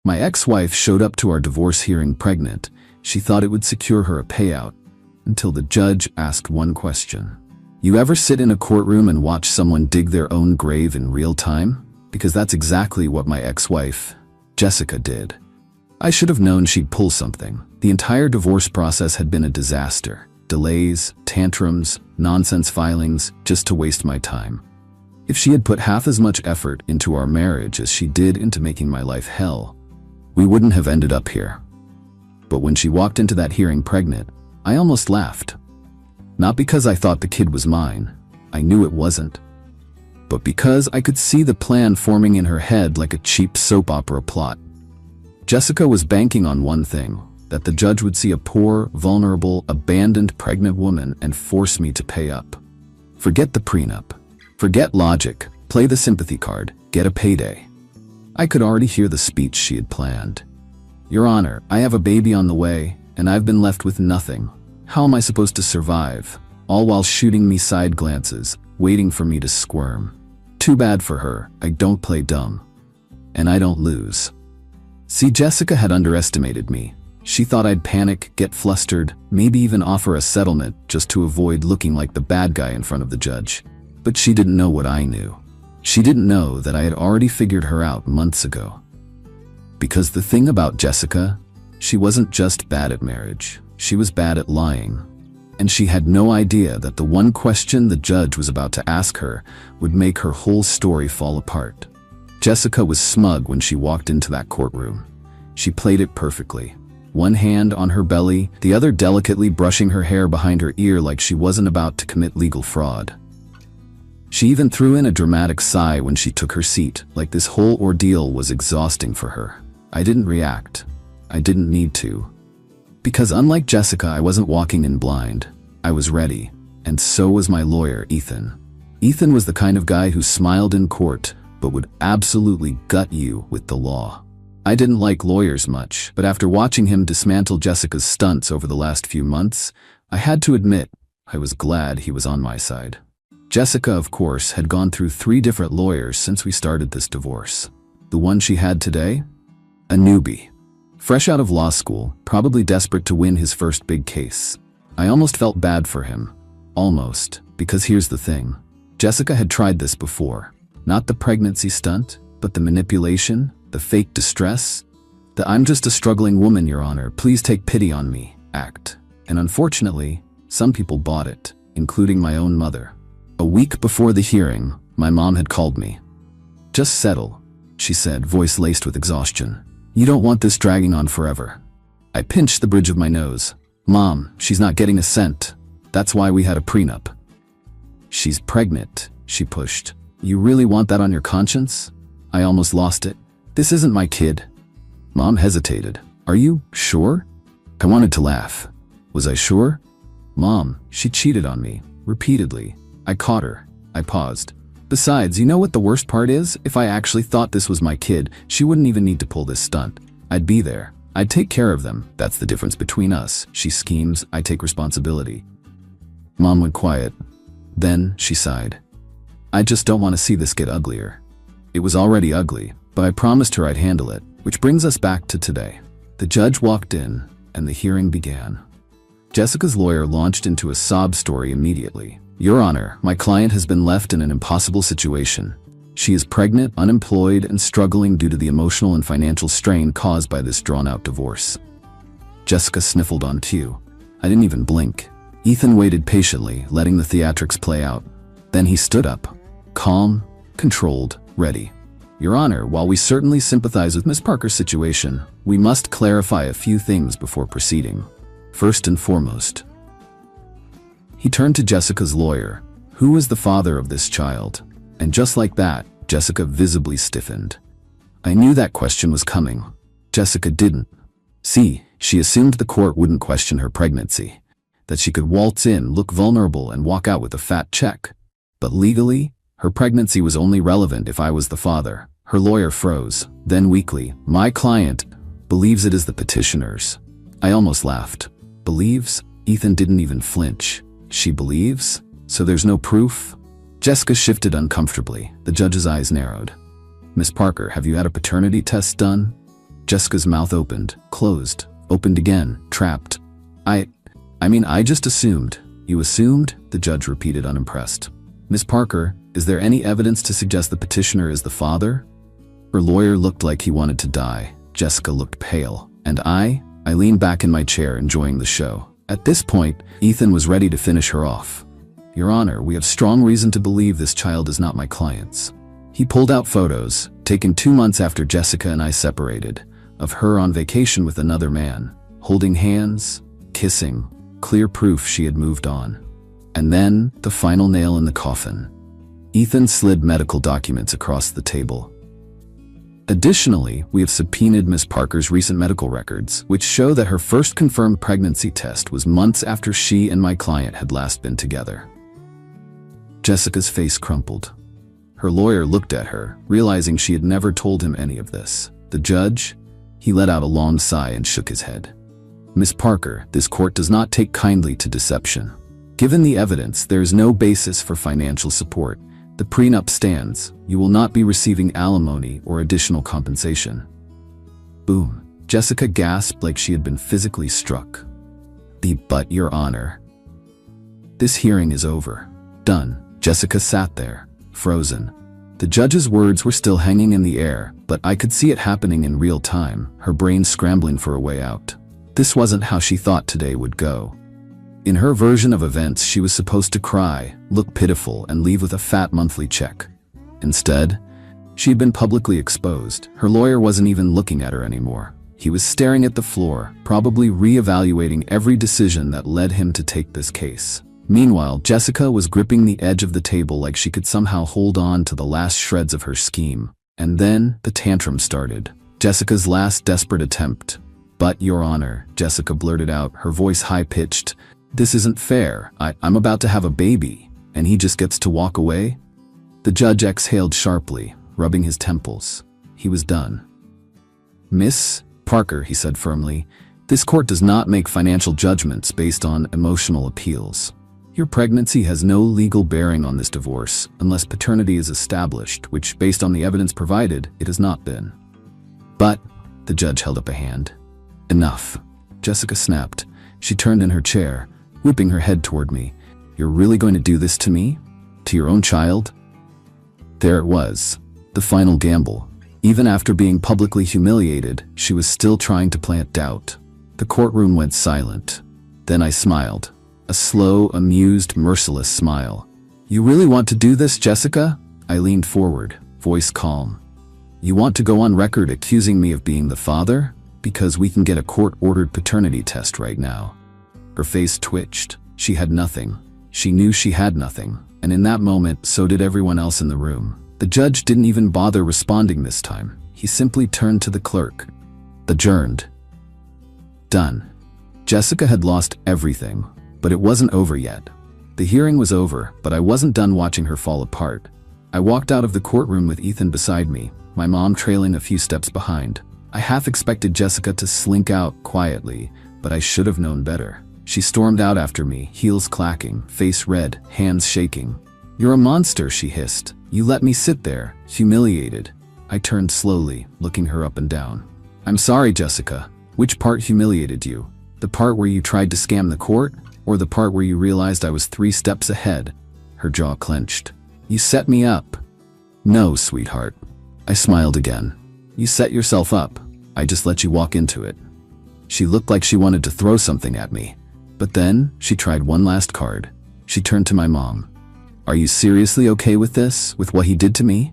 My ex-wife showed up to our divorce hearing pregnant. She thought it would secure her a payout, until the judge asked one question. You ever sit in a courtroom and watch someone dig their own grave in real time? Because that's exactly what my ex-wife, Jessica, did. I should have known she'd pull something. The entire divorce process had been a disaster. Delays, tantrums, nonsense filings, just to waste my time. If she had put half as much effort into our marriage as she did into making my life hell, we wouldn't have ended up here. But when she walked into that hearing pregnant, I almost laughed. Not because I thought the kid was mine. I knew it wasn't. But because I could see the plan forming in her head like a cheap soap opera plot. Jessica was banking on one thing, that the judge would see a poor, vulnerable, abandoned pregnant woman and force me to pay up. Forget the prenup. Forget logic. Play the sympathy card. Get a payday. I could already hear the speech she had planned. Your Honor, I have a baby on the way, and I've been left with nothing. How am I supposed to survive? All while shooting me side glances, waiting for me to squirm. Too bad for her. I don't play dumb. And I don't lose. See, Jessica had underestimated me. She thought I'd panic, get flustered, maybe even offer a settlement just to avoid looking like the bad guy in front of the judge. But she didn't know what I knew. She didn't know that I had already figured her out months ago. Because the thing about Jessica, she wasn't just bad at marriage, she was bad at lying. And she had no idea that the one question the judge was about to ask her would make her whole story fall apart. Jessica was smug when she walked into that courtroom. She played it perfectly. One hand on her belly, the other delicately brushing her hair behind her ear like she wasn't about to commit legal fraud. She even threw in a dramatic sigh when she took her seat, like this whole ordeal was exhausting for her. I didn't react. I didn't need to. Because unlike Jessica, I wasn't walking in blind. I was ready, and so was my lawyer, Ethan. Ethan was the kind of guy who smiled in court, but would absolutely gut you with the law. I didn't like lawyers much, but after watching him dismantle Jessica's stunts over the last few months, I had to admit I was glad he was on my side. Jessica, of course, had gone through 3 different lawyers since we started this divorce. The one she had today? A newbie. Fresh out of law school, probably desperate to win his first big case. I almost felt bad for him. Almost, because here's the thing. Jessica had tried this before. Not the pregnancy stunt, but the manipulation, the fake distress, the "I'm just a struggling woman, Your Honor, please take pity on me" act. And unfortunately, some people bought it, including my own mother. A week before the hearing, my mom had called me. "Just settle," she said, voice laced with exhaustion. "You don't want this dragging on forever." I pinched the bridge of my nose. "Mom, she's not getting a cent. That's why we had a prenup." "She's pregnant," she pushed. "You really want that on your conscience?" I almost lost it. "This isn't my kid." Mom hesitated. "Are you sure?" I wanted to laugh. Was I sure? "Mom, she cheated on me, repeatedly. I caught her." I paused. "Besides, you know what the worst part is? If I actually thought this was my kid, she wouldn't even need to pull this stunt. I'd be there. I'd take care of them. That's the difference between us. She schemes, I take responsibility." Mom went quiet. Then she sighed. "I just don't want to see this get uglier." It was already ugly, but I promised her I'd handle it, which brings us back to today. The judge walked in, and the hearing began. Jessica's lawyer launched into a sob story immediately. "Your Honor, my client has been left in an impossible situation. She is pregnant, unemployed, and struggling due to the emotional and financial strain caused by this drawn-out divorce." Jessica sniffled on cue. I didn't even blink. Ethan waited patiently, letting the theatrics play out. Then he stood up. Calm, controlled, ready. "Your Honor, while we certainly sympathize with Miss Parker's situation, we must clarify a few things before proceeding. First and foremost." He turned to Jessica's lawyer. "Who is the father of this child?" And just like that, Jessica visibly stiffened. I knew that question was coming. Jessica didn't. See, she assumed the court wouldn't question her pregnancy, that she could waltz in, look vulnerable, and walk out with a fat check. But legally, her pregnancy was only relevant if I was the father. Her lawyer froze. Then weakly, "My client believes it is the petitioner's." I almost laughed. Believes? Ethan didn't even flinch. She believes? So there's no proof? Jessica shifted uncomfortably. The judge's eyes narrowed. "Miss Parker, have you had a paternity test done?" Jessica's mouth opened, closed, opened again, trapped. I just assumed. You assumed? The judge repeated, unimpressed. Miss Parker, is there any evidence to suggest the petitioner is the father? Her lawyer looked like he wanted to die. Jessica looked pale. And I leaned back in my chair, enjoying the show. At this point, Ethan was ready to finish her off. Your Honor, we have strong reason to believe this child is not my client's. He pulled out photos, taken 2 months after Jessica and I separated, of her on vacation with another man, holding hands, kissing, clear proof she had moved on. And then, the final nail in the coffin. Ethan slid medical documents across the table. Additionally, we have subpoenaed Miss Parker's recent medical records, which show that her first confirmed pregnancy test was months after she and my client had last been together. Jessica's face crumpled. Her lawyer looked at her, realizing she had never told him any of this. The judge, he let out a long sigh and shook his head. Miss Parker, this court does not take kindly to deception. Given the evidence, there is no basis for financial support. The prenup stands. You will not be receiving alimony or additional compensation. Boom. Jessica gasped like she had been physically struck. But Your Honor. This hearing is over. Done. Jessica sat there, frozen. The judge's words were still hanging in the air, but I could see it happening in real time, her brain scrambling for a way out. This wasn't how she thought today would go. In her version of events, she was supposed to cry, look pitiful, and leave with a fat monthly check. Instead, she had been publicly exposed. Her lawyer wasn't even looking at her anymore. He was staring at the floor, probably re-evaluating every decision that led him to take this case. Meanwhile, Jessica was gripping the edge of the table like she could somehow hold on to the last shreds of her scheme. And then, the tantrum started. Jessica's last desperate attempt. But Your Honor, Jessica blurted out, her voice high-pitched. This isn't fair. I'm about to have a baby, and he just gets to walk away? The judge exhaled sharply, rubbing his temples. He was done. Miss Parker, he said firmly, this court does not make financial judgments based on emotional appeals. Your pregnancy has no legal bearing on this divorce unless paternity is established, which, based on the evidence provided, it has not been. But, the judge held up a hand. Enough. Jessica snapped. She turned in her chair, whipping her head toward me. You're really going to do this to me? To your own child? There it was. The final gamble. Even after being publicly humiliated, she was still trying to plant doubt. The courtroom went silent. Then I smiled. A slow, amused, merciless smile. You really want to do this, Jessica? I leaned forward, voice calm. You want to go on record accusing me of being the father? Because we can get a court-ordered paternity test right now. Her face twitched. She had nothing. She knew she had nothing. And in that moment, so did everyone else in the room. The judge didn't even bother responding this time. He simply turned to the clerk. Adjourned. Done. Jessica had lost everything, but it wasn't over yet. The hearing was over, but I wasn't done watching her fall apart. I walked out of the courtroom with Ethan beside me, my mom trailing a few steps behind. I half expected Jessica to slink out quietly, but I should have known better. She stormed out after me, heels clacking, face red, hands shaking. You're a monster, she hissed. You let me sit there, humiliated. I turned slowly, looking her up and down. I'm sorry, Jessica. Which part humiliated you? The part where you tried to scam the court, or the part where you realized I was 3 steps ahead? Her jaw clenched. You set me up. No, sweetheart. I smiled again. You set yourself up. I just let you walk into it. She looked like she wanted to throw something at me. But then, she tried one last card. She turned to my mom. Are you seriously okay with this, with what he did to me?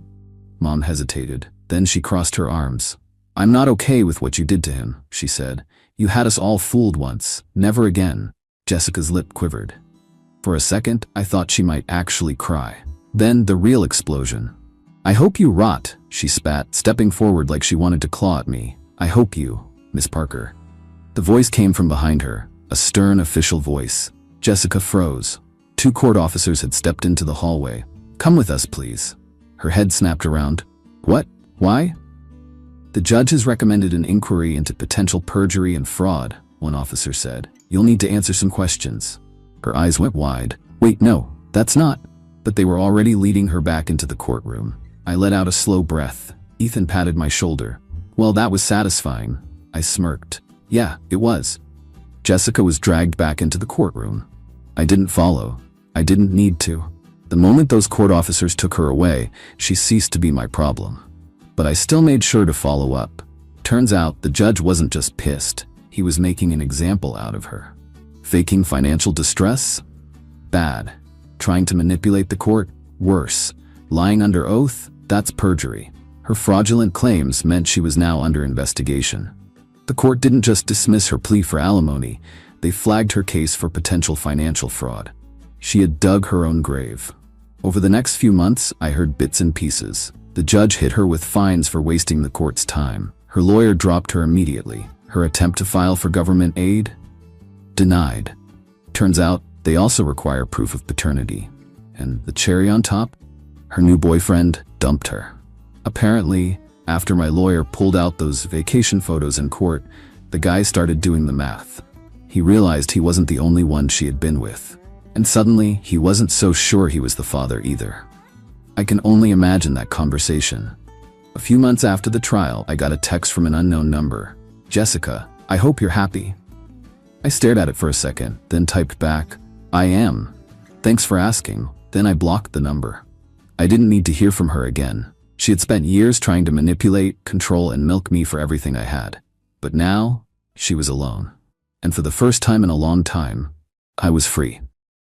Mom hesitated. Then she crossed her arms. I'm not okay with what you did to him, she said. You had us all fooled once. Never again. Jessica's lip quivered. For a second, I thought she might actually cry. Then, the real explosion. I hope you rot, she spat, stepping forward like she wanted to claw at me. I hope you, Miss Parker. The voice came from behind her, a stern official voice. Jessica froze. 2 court officers had stepped into the hallway. Come with us, please. Her head snapped around. What? Why? The judge has recommended an inquiry into potential perjury and fraud, one officer said. You'll need to answer some questions. Her eyes went wide. Wait, no, that's not. But they were already leading her back into the courtroom. I let out a slow breath. Ethan patted my shoulder. Well, that was satisfying. I smirked. Yeah, it was. Jessica was dragged back into the courtroom. I didn't follow. I didn't need to. The moment those court officers took her away, she ceased to be my problem. But I still made sure to follow up. Turns out the judge wasn't just pissed. He was making an example out of her. Faking financial distress? Bad. Trying to manipulate the court? Worse. Lying under oath? That's perjury. Her fraudulent claims meant she was now under investigation. The court didn't just dismiss her plea for alimony, they flagged her case for potential financial fraud. She had dug her own grave. Over the next few months, I heard bits and pieces. The judge hit her with fines for wasting the court's time. Her lawyer dropped her immediately. Her attempt to file for government aid? Denied. Turns out, they also require proof of paternity. And the cherry on top? Her new boyfriend dumped her. Apparently, after my lawyer pulled out those vacation photos in court, the guy started doing the math. He realized he wasn't the only one she had been with. And suddenly, he wasn't so sure he was the father either. I can only imagine that conversation. A few months after the trial, I got a text from an unknown number. Jessica, I hope you're happy. I stared at it for a second, then typed back, I am. Thanks for asking. Then I blocked the number. I didn't need to hear from her again. She had spent years trying to manipulate, control, and milk me for everything I had. But now, she was alone. And for the first time in a long time, I was free.